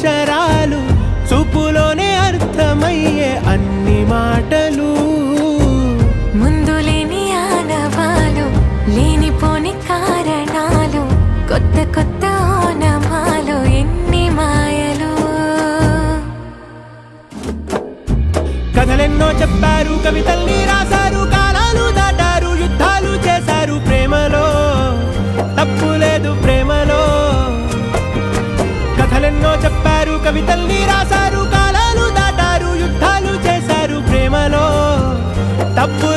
అక్షరాలు, చూపులోనే అర్థమయ్యే అన్ని మాటలు. ముందు లేని ఆనవాలు, లేనిపోని కారణాలు, కొత్త కొత్త ఓనమాలు, ఎన్ని మాయలు. కథలెన్నో చెప్పారు, కవితల్ని రాశారు, కాలాలు దాటారు, యుద్ధాలు చేశారు. ప్రేమలో తప్పు లేదు, ప్రేమలో. కథలెన్నో చెప్పారు, కవితల్ని రాశారు, కాలాలు దాటారు, యుద్ధాలు చేశారు. ప్రేమలో తప్పు